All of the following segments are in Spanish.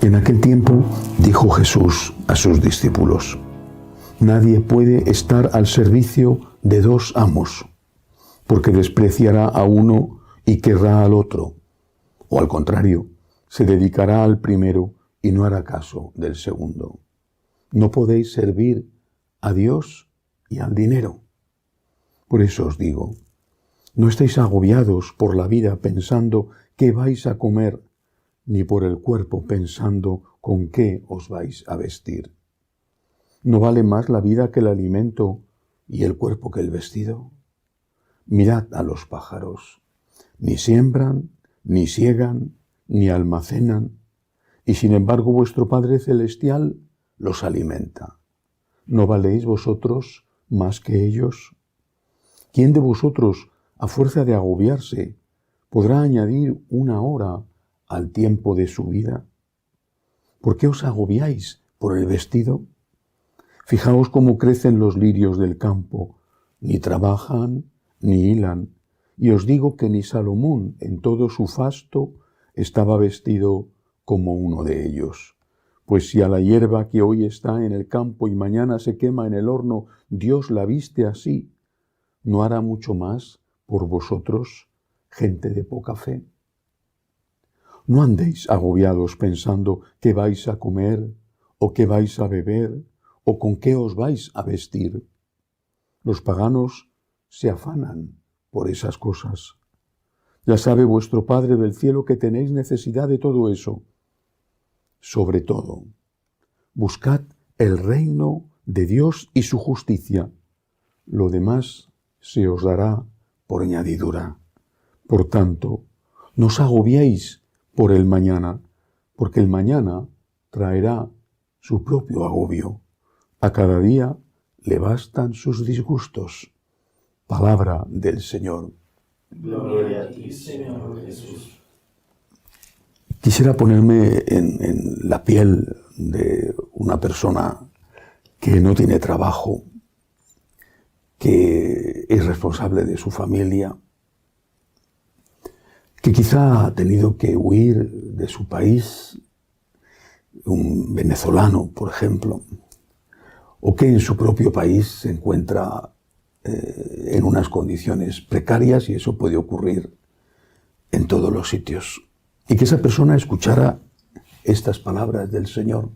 En aquel tiempo dijo Jesús a sus discípulos: nadie puede estar al servicio de dos amos, porque despreciará a uno y querrá al otro, o al contrario, se dedicará al primero y no hará caso del segundo. No podéis servir a Dios y al dinero. Por eso os digo, no estéis agobiados por la vida pensando qué vais a comer, ni por el cuerpo pensando con qué os vais a vestir. ¿No vale más la vida que el alimento y el cuerpo que el vestido? Mirad a los pájaros, ni siembran, ni siegan, ni almacenan, y sin embargo vuestro Padre Celestial los alimenta. ¿No valéis vosotros más que ellos? ¿Quién de vosotros, a fuerza de agobiarse, podrá añadir una hora al tiempo de su vida? ¿Por qué os agobiáis por el vestido? Fijaos cómo crecen los lirios del campo, ni trabajan ni hilan, y os digo que ni Salomón en todo su fasto estaba vestido como uno de ellos. Pues si a la hierba que hoy está en el campo y mañana se quema en el horno, Dios la viste así, ¿no hará mucho más por vosotros, gente de poca fe? No andéis agobiados pensando qué vais a comer, o qué vais a beber, o con qué os vais a vestir. Los paganos se afanan por esas cosas. Ya sabe vuestro Padre del cielo que tenéis necesidad de todo eso. Sobre todo, buscad el reino de Dios y su justicia. Lo demás se os dará por añadidura. Por tanto, no os agobiéis por el mañana, porque el mañana traerá su propio agobio. A cada día le bastan sus disgustos. Palabra del Señor. Gloria a ti, Señor Jesús. Quisiera ponerme en la piel de una persona que no tiene trabajo, que es responsable de su familia, que quizá ha tenido que huir de su país, un venezolano, por ejemplo, o que en su propio país se encuentra en unas condiciones precarias, y eso puede ocurrir en todos los sitios. Y que esa persona escuchara estas palabras del Señor.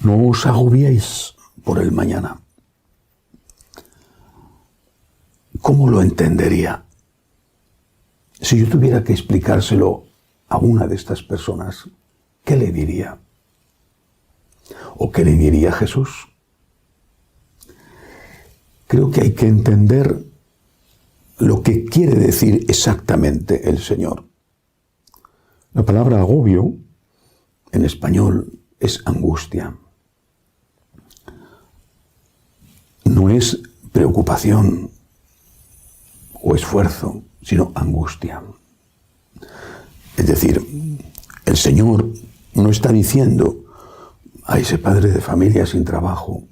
No os agobiéis por el mañana. ¿Cómo lo entendería? Si yo tuviera que explicárselo a una de estas personas, ¿qué le diría? ¿O qué le diría Jesús? Creo que hay que entender lo que quiere decir exactamente el Señor. La palabra agobio en español es angustia. No es preocupación o esfuerzo, sino angustia. Es decir, el Señor no está diciendo a ese padre de familia sin trabajo,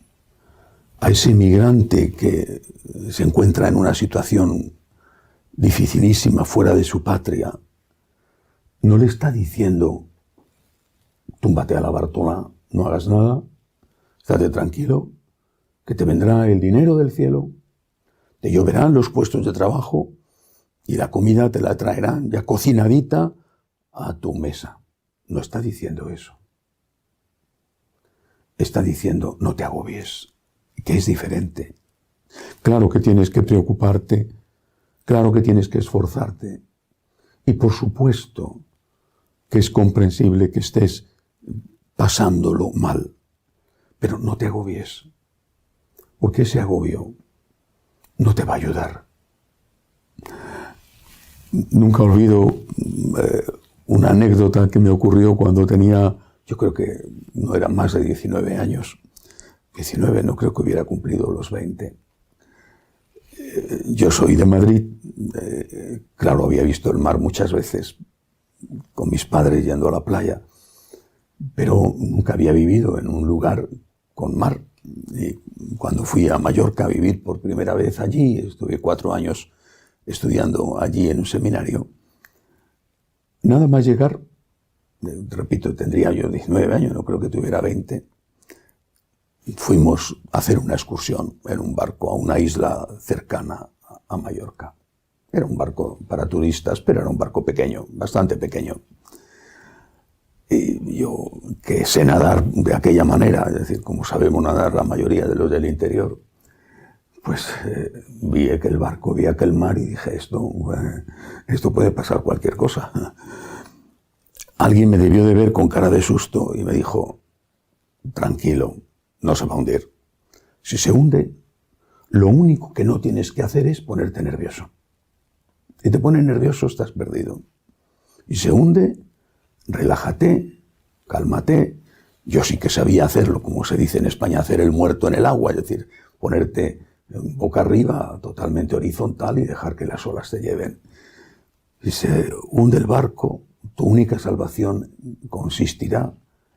a ese migrante que se encuentra en una situación dificilísima fuera de su patria, no le está diciendo: túmbate a la Bartola, no hagas nada, estate tranquilo, que te vendrá el dinero del cielo, te lloverán los puestos de trabajo y la comida te la traerán ya cocinadita a tu mesa. No está diciendo eso. Está diciendo: no te agobies, que es diferente. Claro que tienes que preocuparte, claro que tienes que esforzarte, y por supuesto que es comprensible que estés pasándolo mal, pero no te agobies, porque ese agobio no te va a ayudar. Nunca olvido una anécdota que me ocurrió cuando tenía, yo creo que no eran más de 19 años. 19, no creo que hubiera cumplido los 20. Yo soy de Madrid, claro, había visto el mar muchas veces con mis padres yendo a la playa, pero nunca había vivido en un lugar con mar. Y cuando fui a Mallorca a vivir por primera vez allí, estuve 4 años estudiando allí en un seminario, nada más llegar repito, tendría yo 19 años, no creo que tuviera 20, fuimos a hacer una excursión en un barco a una isla cercana a Mallorca. Era un barco para turistas, pero era un barco pequeño, bastante pequeño. Y yo, que sé nadar de aquella manera, es decir, como sabemos nadar la mayoría de los del interior, pues vi aquel barco, vi aquel mar y dije, esto puede pasar cualquier cosa. Alguien me debió de ver con cara de susto y me dijo, tranquilo, no se va a hundir. Si se hunde, lo único que no tienes que hacer es ponerte nervioso. Si te pones nervioso, estás perdido. Y se hunde, relájate, cálmate. Yo sí que sabía hacerlo, como se dice en España, hacer el muerto en el agua, es decir, ponerte boca arriba, totalmente horizontal y dejar que las olas te lleven. Si se hunde el barco, tu única salvación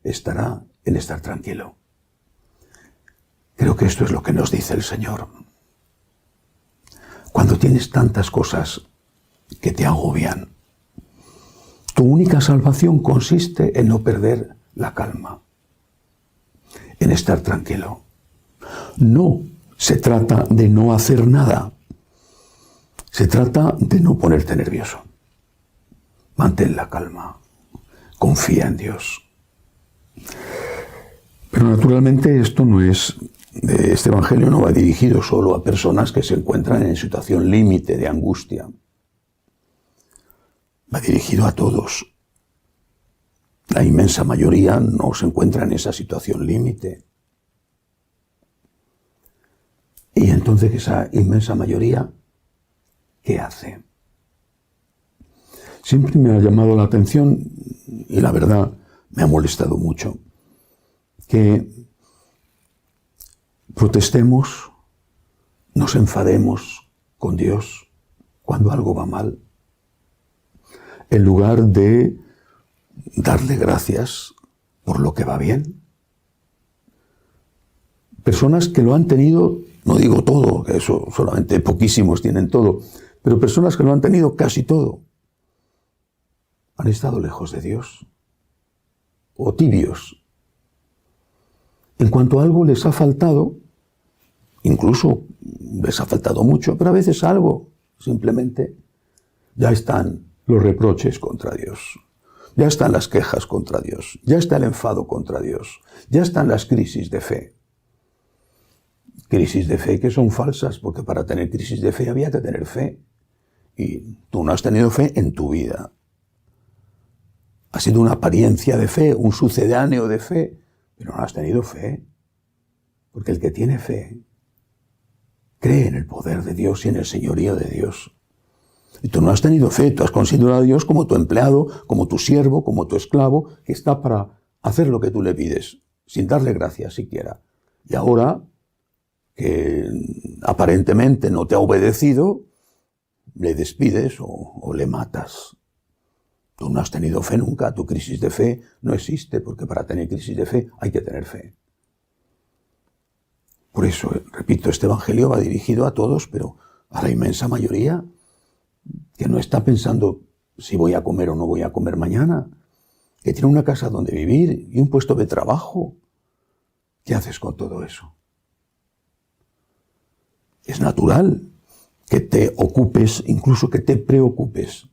estará en estar tranquilo. Creo que esto es lo que nos dice el Señor. Cuando tienes tantas cosas que te agobian, tu única salvación consiste en no perder la calma, en estar tranquilo. No se trata de no hacer nada, se trata de no ponerte nervioso. Mantén la calma, confía en Dios. Pero naturalmente este evangelio no va dirigido solo a personas que se encuentran en situación límite de angustia. Va dirigido a todos. La inmensa mayoría no se encuentra en esa situación límite. Y entonces esa inmensa mayoría, ¿qué hace? Siempre me ha llamado la atención, y la verdad me ha molestado mucho, que protestemos, nos enfademos con Dios cuando algo va mal, en lugar de darle gracias por lo que va bien. Personas que lo han tenido, no digo todo, que eso solamente poquísimos tienen todo, pero personas que lo han tenido casi todo, han estado lejos de Dios, o tibios. En cuanto a algo les ha faltado, incluso les ha faltado mucho, pero a veces algo, simplemente, ya están los reproches contra Dios, ya están las quejas contra Dios, ya está el enfado contra Dios, ya están las crisis de fe. Crisis de fe que son falsas, porque para tener crisis de fe había que tener fe. Y tú no has tenido fe en tu vida. Ha sido una apariencia de fe, un sucedáneo de fe, pero no has tenido fe. Porque el que tiene fe cree en el poder de Dios y en el señorío de Dios. Y tú no has tenido fe, tú has considerado a Dios como tu empleado, como tu siervo, como tu esclavo, que está para hacer lo que tú le pides, sin darle gracias siquiera. Y ahora, que aparentemente no te ha obedecido, le despides o le matas. Tú no has tenido fe nunca, tu crisis de fe no existe, porque para tener crisis de fe hay que tener fe. Por eso, repito, este evangelio va dirigido a todos, pero a la inmensa mayoría que no está pensando si voy a comer o no voy a comer mañana, que tiene una casa donde vivir y un puesto de trabajo. ¿Qué haces con todo eso? Es natural que te ocupes, incluso que te preocupes.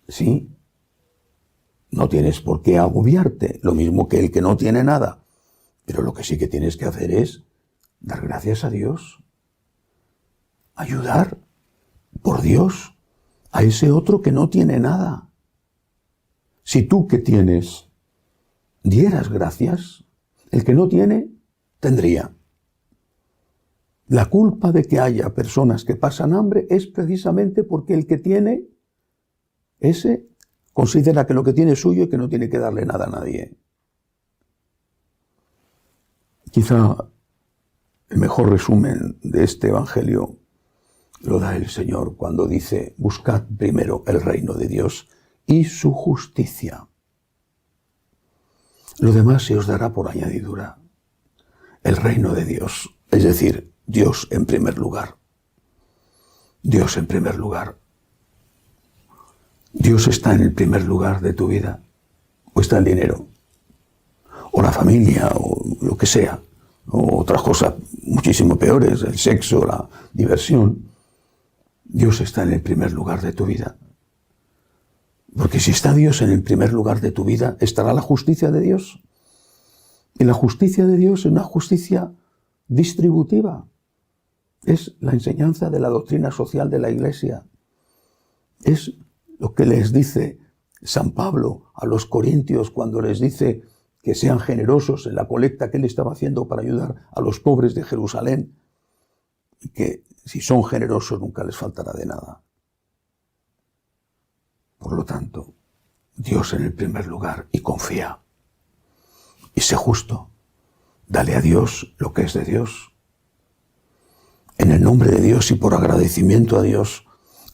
¿Sí? No tienes por qué agobiarte, lo mismo que el que no tiene nada. Pero lo que sí que tienes que hacer es dar gracias a Dios. Ayudar por Dios a ese otro que no tiene nada. Si tú que tienes dieras gracias, el que no tiene, tendría. La culpa de que haya personas que pasan hambre es precisamente porque el que tiene, ese considera que lo que tiene es suyo y que no tiene que darle nada a nadie. Quizá el mejor resumen de este evangelio lo da el Señor cuando dice: buscad primero el reino de Dios y su justicia. Lo demás se os dará por añadidura. El reino de Dios, es decir, Dios en primer lugar. Dios en primer lugar. Dios está en el primer lugar de tu vida. o está el dinero, o la familia, o lo que sea, o otras cosas muchísimo peores, el sexo, la diversión. Dios está en el primer lugar de tu vida. Porque si está Dios en el primer lugar de tu vida, estará la justicia de Dios. Y la justicia de Dios es una justicia distributiva. Es la enseñanza de la doctrina social de la Iglesia. Es lo que les dice San Pablo a los corintios cuando les dice que sean generosos en la colecta que él estaba haciendo para ayudar a los pobres de Jerusalén. Y que si son generosos nunca les faltará de nada. Por lo tanto, Dios en el primer lugar y confía. Y sé justo. Dale a Dios lo que es de Dios. En el nombre de Dios y por agradecimiento a Dios,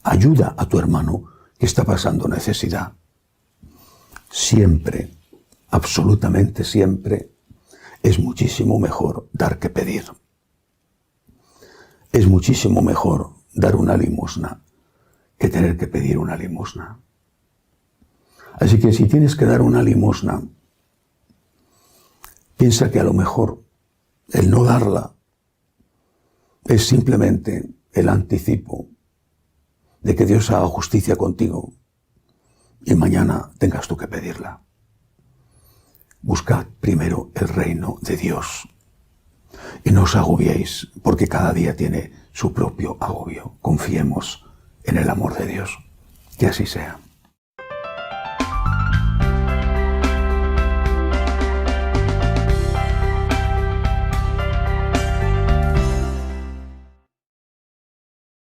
ayuda a tu hermano que está pasando necesidad. Siempre, absolutamente siempre, es muchísimo mejor dar que pedir. Es muchísimo mejor dar una limosna que tener que pedir una limosna. Así que si tienes que dar una limosna, piensa que a lo mejor el no darla es simplemente el anticipo de que Dios haga justicia contigo y mañana tengas tú que pedirla. Buscad primero el reino de Dios y no os agobiéis, porque cada día tiene su propio agobio. Confiemos en el amor de Dios. Que así sea.